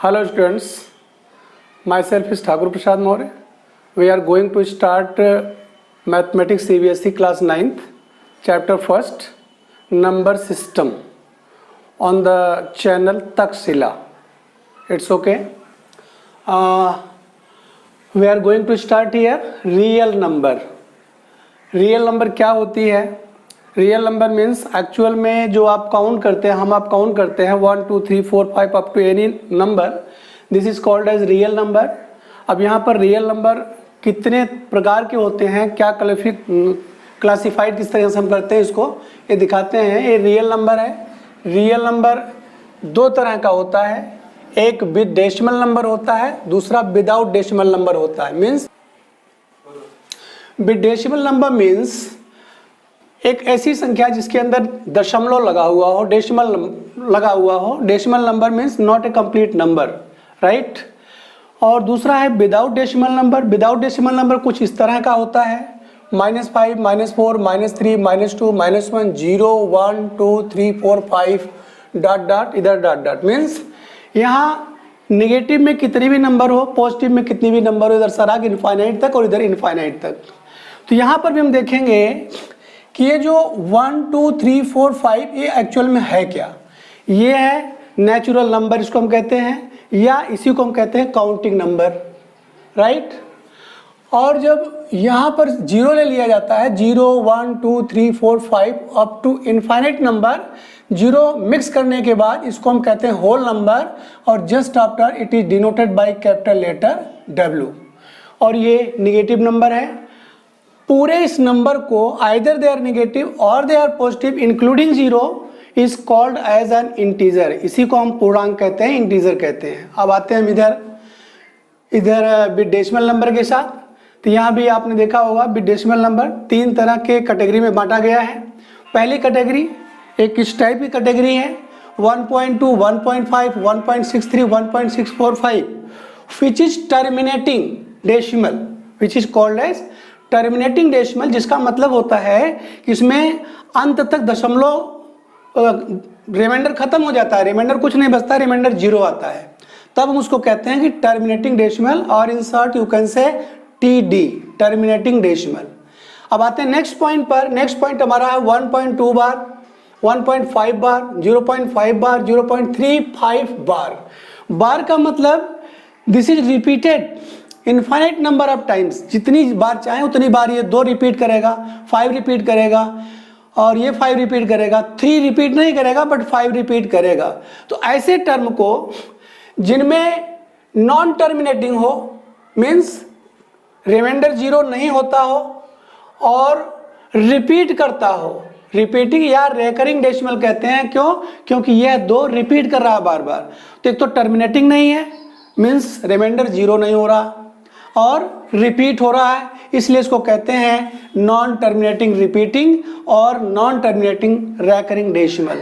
Hello students, myself is Thakur Prasad Maurya. We are going to start Mathematics CBSE class 9th, chapter 1st, number system on the channel Takshila. It's okay. We are going to start here real number. Real number क्या होती है? Real number means actual में जो आप count करते हैं, आप count करते हैं 1 2 3 4 5 up to any number, this is called as real number. अब यहाँ पर रियल नंबर कितने प्रकार के होते हैं, क्या क्लासिफाइड किस तरह से हम करते हैं, इसको ये दिखाते हैं. ये रियल नंबर है. रियल नंबर दो तरह का होता है, एक विद डेसिमल नंबर होता है, दूसरा विदाउट डेसिमल नंबर होता है. Means with decimal number means एक ऐसी संख्या जिसके अंदर दशमलव लगा हुआ हो, डेसिमल लगा हुआ हो. Decimal number means not a complete number, right. और दूसरा है without decimal number. Without decimal number कुछ इस तरह का होता है, -5, -4, -3, -2, -1, 0, 1, 2, 3, 4, 5 डॉट डॉट इधर डॉट डॉट. मीन्स यहाँ निगेटिव में कितनी भी नंबर हो, पॉजिटिव में कितनी भी नंबर हो, इधर सराग इनफाइनाइट तक और इधर इनफाइनाइट तक. तो यहाँ पर भी हम देखेंगे कि ये जो 1 2 3 4 5 ये एक्चुअल में है क्या. ये है नेचुरल नंबर, इसको हम कहते हैं, या इसी को हम कहते हैं काउंटिंग नंबर, राइट. और जब यहाँ पर जीरो ले लिया जाता है, 0 1 2 3 4 5 up to infinite number, zero mix करने के बाद इसको हम कहते हैं होल नंबर. और just after it is denoted by capital letter W. और ये निगेटिव नंबर है. पूरे इस नंबर को आइदर दे आर नेगेटिव और they are positive including zero is called as an integer. इसी को हम पूर्णांक कहते हैं, इंटीजर कहते हैं. अब आते हैं हम इधर विद डेसिमल नंबर के साथ. तो यहाँ भी आपने देखा होगा विद डेसिमल नंबर तीन तरह के कैटेगरी में बांटा गया है. पहली कैटेगरी एक इस टाइप की कैटेगरी है 1.2, 1.5, 1.63, 1.645 which is terminating decimal, which is called as terminating decimal, जिसका मतलब होता है कि इसमें अंत तक दशमलव रिमाइंडर खत्म हो जाता है, रिमाइंडर कुछ नहीं बचता, रिमाइंडर जीरो आता है. तब हम उसको कहते हैं कि टर्मिनेटिंग डेसिमल, और in short you can say TD, terminating decimal. अब आते हैं नेक्स्ट पॉइंट पर. नेक्स्ट पॉइंट हमारा है 1.2 बार, 1.5 बार, 0.5 बार, 0.35 बार. बार का मतलब this is repeated infinite number of times. जितनी बार चाहे उतनी बार ये 2 रिपीट करेगा, 5 रिपीट करेगा, और ये 5 रिपीट करेगा, 3 रिपीट नहीं करेगा बट 5 रिपीट करेगा. तो ऐसे टर्म को जिनमें नॉन टर्मिनेटिंग हो, मीन्स रिमाइंडर जीरो नहीं होता हो और रिपीट करता हो, रिपीटिंग या रेकरिंग डेसिमल कहते हैं. क्यों? क्योंकि यह 2 रिपीट कर रहा है बार बार. तो एक तो टर्मिनेटिंग नहीं है, मीन्स रिमाइंडर जीरो नहीं हो रहा और रिपीट हो रहा है, इसलिए इसको कहते हैं नॉन टर्मिनेटिंग रिपीटिंग और non terminating recurring decimal.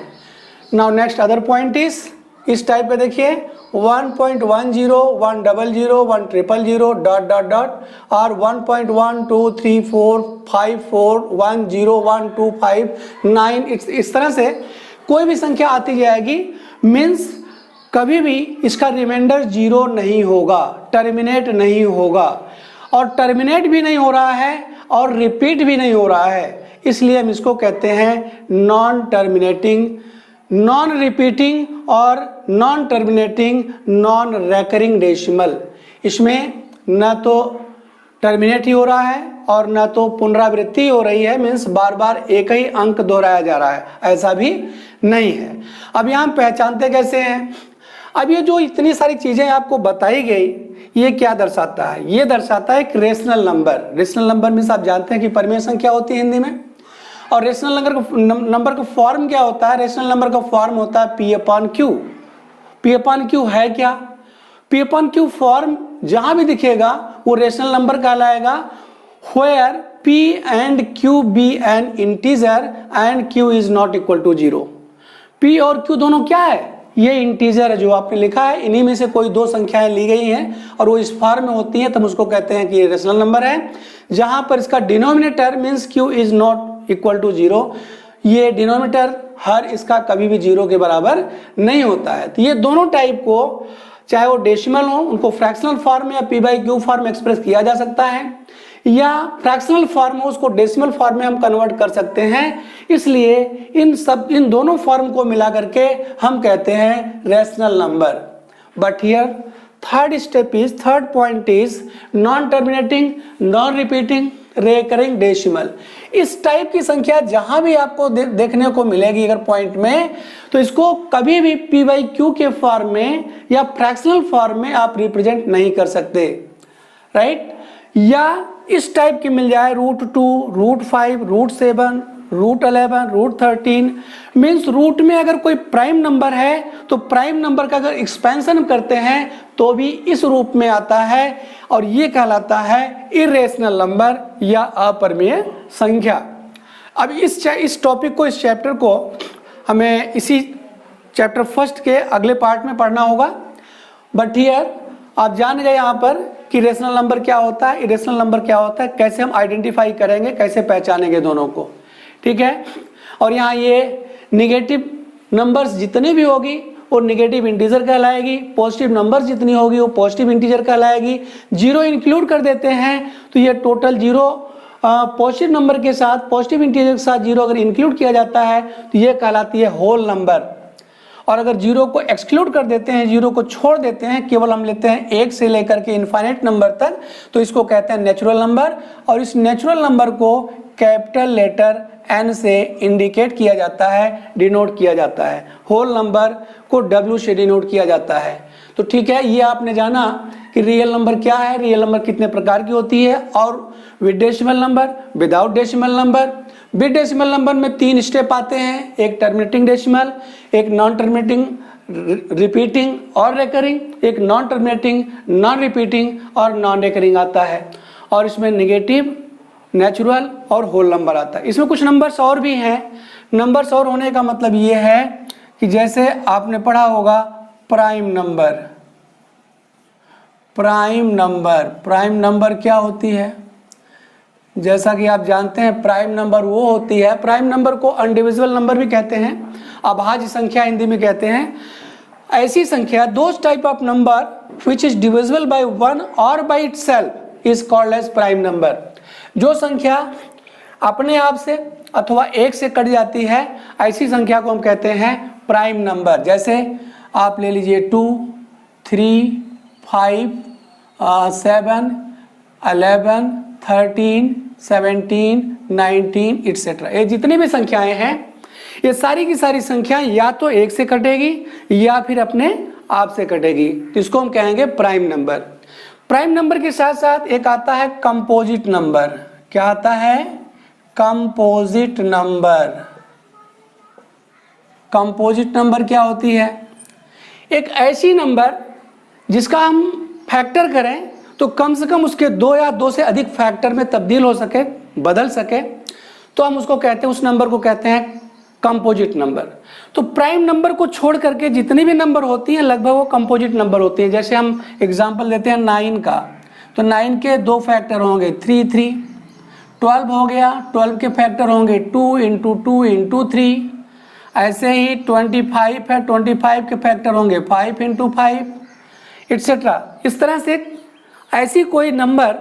Now next other point is इस टाइप का देखिए 1.10, 100, 100, डॉट डॉट डॉट, और 1.1 2 3 4 5 4 1 0 1 2 5 9. इस तरह से कोई भी संख्या आती जाएगी. मीन्स कभी भी इसका रिमाइंडर जीरो नहीं होगा, टर्मिनेट नहीं होगा, और टर्मिनेट भी नहीं हो रहा है और रिपीट भी नहीं हो रहा है, इसलिए हम इसको कहते हैं नॉन टर्मिनेटिंग, नॉन रिपीटिंग और non terminating non recurring decimal. इसमें न तो टर्मिनेट ही हो रहा है और न तो पुनरावृत्ति हो रही है, मीन्स बार बार एक ही अंक दोहराया जा रहा है, ऐसा भी नहीं है. अब यहाँ पहचानते कैसे हैं? अब ये जो इतनी सारी चीज़ें आपको बताई गई, ये क्या दर्शाता है? ये दर्शाता है एक rational number. Rational number means आप जानते हैं कि परिमेय संख्या होती है हिंदी में, और रेशनल नंबर का फॉर्म क्या होता है? रेशनल नंबर का फॉर्म होता है P/Q. P/Q है क्या? P/Q फॉर्म जहाँ भी दिखेगा वो रेशनल नंबर कहलाएगा, where P and Q be an integer and Q is not equal to 0. P और Q दोनों क्या है? ये इंटीजर है जो आपने लिखा है, इन्हीं में से कोई 2 संख्याएं ली गई हैं और वो इस फॉर्म में होती हैं, तब उसको कहते हैं कि ये रेशनल नंबर है. जहां पर इसका denominator means Q is not equal to 0, ये डिनोमिनेटर हर इसका कभी भी 0 के बराबर नहीं होता है. तो ये दोनों टाइप को चाहे वो डेसिमल हो, उनको फ्रैक्शनल फॉर्म में या पी बाई क्यू फॉर्म में एक्सप्रेस किया जा सकता है, या फ्रैक्शनल फॉर्म हो उसको डेसिमल फॉर्म में हम कन्वर्ट कर सकते हैं। इसलिए इन दोनों फॉर्म को मिला करके हम कहते हैं rational number. But here third point is non terminating, non repeating, recurring decimal. इस टाइप की संख्या जहां भी आपको देखने को मिलेगी अगर पॉइंट में, तो इसको कभी भी पी बाई क्यू के फॉर्म में या फ्रैक्शनल फॉर्म में आप रिप्रेजेंट नहीं कर सकते, राइट। या इस टाइप की मिल जाए √2, √5, √7, √11, √13, मीन्स रूट में अगर कोई प्राइम नंबर है तो प्राइम नंबर का अगर एक्सपेंशन करते हैं तो भी इस रूप में आता है और ये कहलाता है इरेशनल नंबर या अपरिमेय संख्या। अब इस टॉपिक को, इस चैप्टर को हमें इसी चैप्टर फर्स्ट के अगले पार्ट में पढ़ना होगा। बट हियर आप जान गए यहाँ पर कि रेशनल नंबर क्या होता है, इरेशनल नंबर क्या होता है, कैसे हम आइडेंटिफाई करेंगे, कैसे पहचानेंगे दोनों को, ठीक है। और यहाँ ये निगेटिव नंबर्स जितनी भी होगी वो निगेटिव इंटीजर कहलाएगी, पॉजिटिव नंबर्स जितनी होगी वो पॉजिटिव इंटीजर कहलाएगी। जीरो इंक्लूड कर देते हैं तो ये टोटल जीरो पॉजिटिव नंबर के साथ, पॉजिटिव इंटीजर के साथ जीरो अगर इंक्लूड किया जाता है तो ये कहलाती है होल नंबर। और अगर जीरो को एक्सक्लूड कर देते हैं, जीरो को छोड़ देते हैं, केवल हम लेते हैं एक से लेकर के इनफाइनाइट नंबर तक, तो इसको कहते हैं नेचुरल नंबर। और इस नेचुरल नंबर को कैपिटल लेटर n से इंडिकेट किया जाता है, डिनोट किया जाता है। होल नंबर को w से डिनोट किया जाता है। तो ठीक है, ये आपने जाना कि रियल नंबर क्या है, रियल नंबर कितने प्रकार की होती है, और with decimal number, without decimal number. With decimal number में 3 स्टेप आते हैं, एक टर्मिनेटिंग डेसिमल, एक नॉन टर्मिनेटिंग रिपीटिंग और रेकरिंग, एक नॉन टर्मिनेटिंग, नॉन रिपीटिंग और नॉन रेकरिंग आता है। और इसमें नेगेटिव, नेचुरल और होल नंबर आता है। इसमें कुछ नंबर्स और भी हैं। नंबर्स और होने का मतलब ये है कि जैसे आपने पढ़ा होगा प्राइम नंबर। प्राइम नंबर क्या होती है? जैसा कि आप जानते हैं प्राइम नंबर वो होती है, प्राइम नंबर को अनडिविजिबल नंबर भी कहते हैं, अभाज्य संख्या हिंदी में कहते हैं। ऐसी संख्या, those type of number which is divisible by 1 और by itself is called as prime number. जो संख्या अपने आप से अथवा एक से कट जाती है, ऐसी संख्या को हम कहते हैं प्राइम नंबर। जैसे आप ले लीजिए 2, 3, 5, 7, 11, 13, 17, 19 इट्सेट्रा। ये जितनी भी संख्याएं हैं, ये सारी की सारी संख्याएं या तो एक से कटेगी या फिर अपने आप से कटेगी, तो इसको हम कहेंगे प्राइम नंबर। प्राइम नंबर के साथ साथ एक आता है कंपोजिट नंबर। क्या आता है? Composite number. कंपोजिट नंबर क्या होती है? एक ऐसी नंबर जिसका हम फैक्टर करें तो कम से कम उसके 2 या 2 से अधिक फैक्टर में तब्दील हो सके, बदल सके, तो हम उसको कहते हैं, उस नंबर को कहते हैं कंपोजिट नंबर। तो प्राइम नंबर को छोड़ करके जितनी भी नंबर होती हैं लगभग वो कंपोजिट नंबर होती हैं। जैसे हम एग्जांपल देते हैं 9 का, तो 9 के 2 फैक्टर होंगे 3, 3। 12 हो गया, 12 के फैक्टर होंगे 2 × 2 × 3। ऐसे ही 25 है, 25 के फैक्टर होंगे 5 × 5 इट्सेट्रा। इस तरह से ऐसी कोई नंबर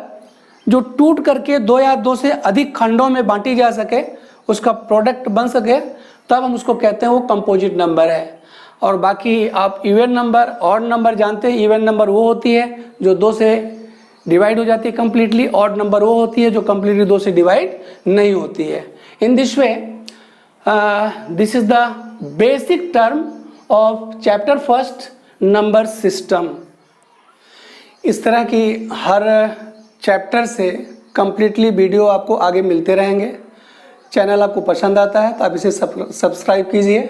जो टूट करके 2 या 2 से अधिक खंडों में बांटी जा सके, उसका प्रोडक्ट बन सके, तब हम उसको कहते हैं वो कंपोजिट नंबर है। और बाकी आप इवन नंबर, ऑड नंबर जानते हैं। इवन नंबर वो होती है जो 2 से डिवाइड हो जाती है कंप्लीटली, ऑड नंबर वो होती है जो कंप्लीटली 2 से डिवाइड नहीं होती है। In this way this is the basic term of chapter first, number system. इस तरह की हर चैप्टर से कंप्लीटली वीडियो आपको आगे मिलते रहेंगे। चैनल आपको पसंद आता है तो आप इसे सब्सक्राइब कीजिए।